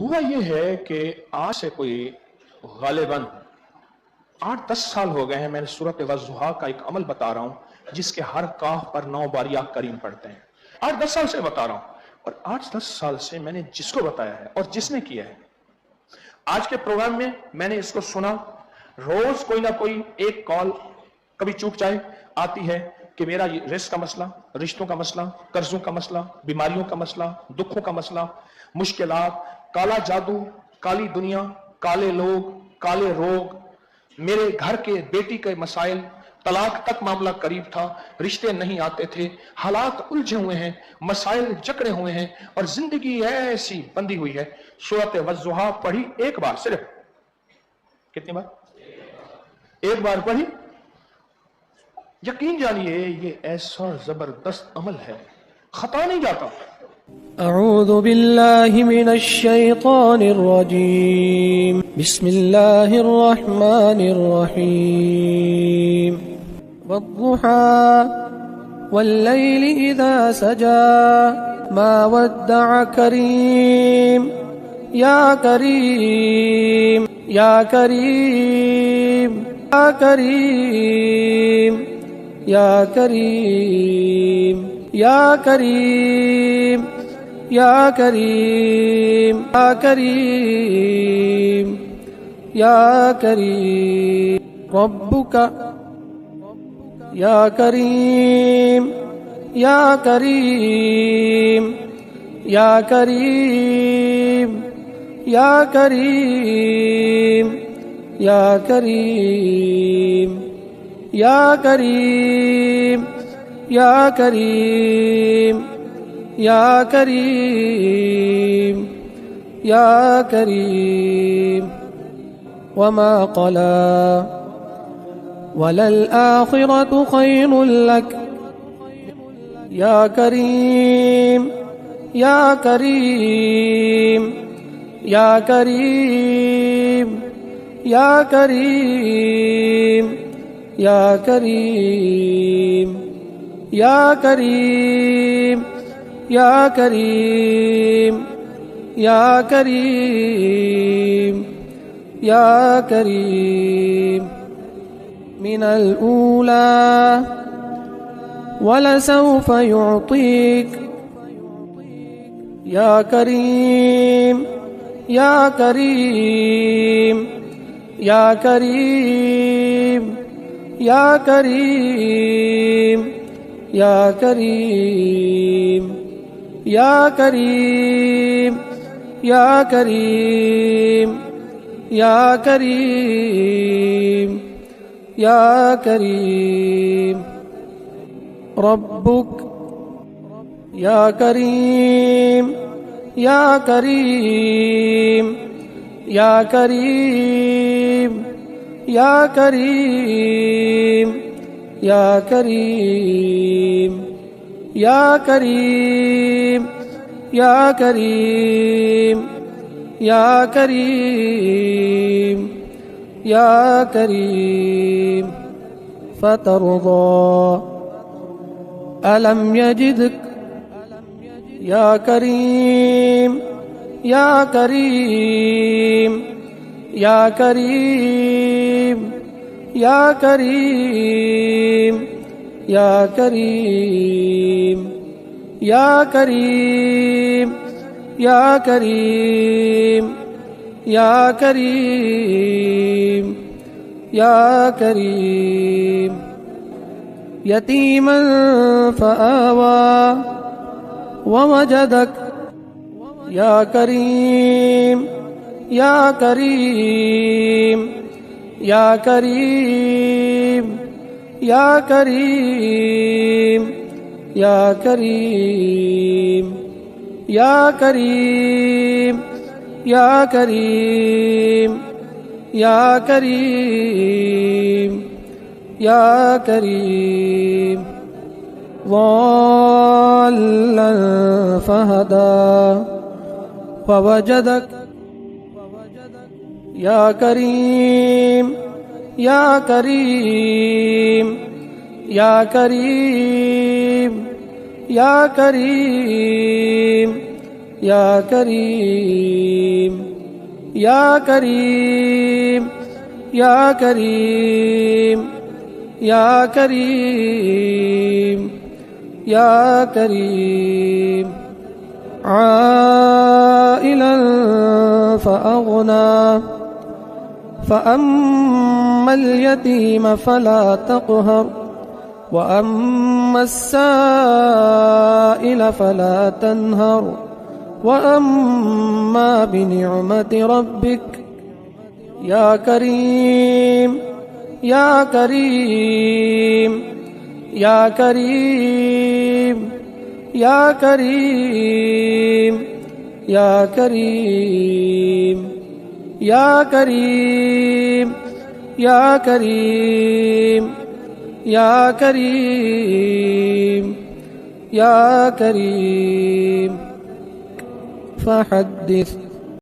हुआ ये है कि आज से कोई गालिबन 8-10 साल हो गए हैं मैंने सूरत वज़्ज़ुहा का एक अमल बता रहा हूं जिसके हर काफ पर 9 बार या करीम पढ़ते हैं। 8-10 साल से बता रहा हूं और 8-10 साल से मैंने जिसको बताया है और जिसने किया है, आज के प्रोग्राम में मैंने इसको सुना। रोज कोई ना कोई एक कॉल कभी चूक जाए आती है कि मेरा रिस्क का मसला, रिश्तों का मसला, कर्जों का मसला, बीमारियों का मसला, दुखों का मसला, मुश्किलात, काला जादू, काली दुनिया, काले लोग, काले रोग, मेरे घर के बेटी के मसाइल, तलाक तक मामला करीब था, रिश्ते नहीं आते थे, हालात उलझे हुए हैं, मसाइल जकड़े हुए हैं और जिंदगी ऐसी बंधी हुई है। सूरत वज़्ज़ुहा पढ़ी एक बार, सिर्फ कितनी बार? एक बार पढ़ी। यकीन जानिए ये ऐसा जबरदस्त अमल है, खता नहीं जाता। अऊज़ु बिल्लाहि मिनश शैतानिर रजीम। बिस्मिल्लाहिर रहमानिर रहीम। वद्दुहा वल्लैलि इज़ा सजा मा वद्दअक करीम या करीम या करीम या करीम या करीम या करीम या करीम या करीम या करीम रब्बुका या करीम या करीम या करीम या करीम या करीम या करीम या करीम या करीम या करीम वमा क़ला वलल आखिरतु खैरुल लक या करीम या करीम या करीम या करीम या करीम या करीम या करीम या करीम या करीम मिनल ऊला वलसौफ युअतीक या करीम या करीम या करीम या करीम या करीम या करीम या करीम या करीम या करीम रब्बुक या करीम या करीम या करीम या करीम या करीम या करीम या करीम या करीम या करीम फतरदा अलम यजिदक या करीम या करीम या करीम या करीम या करीम या करीम या करीम या करीम या करीम यतीमन फआवा ववजदक या करीम या करीम या करीम या करीम या करीम या करीम या करीम या करीम या करीम ضَالًّا فَهَدَى فَوَجَدَكَ या करीम या करीम या करीम या करीम या करीम या करीम या करीम या करीम या करीम आइला फअगना فأما اليتيم فلا تقهر وأما السائل فلا تنهر وأما بنعمة ربك يا كريم يا كريم يا كريم يا كريم يا كريم يا كريم يا كريم يا كريم يا كريم فحدث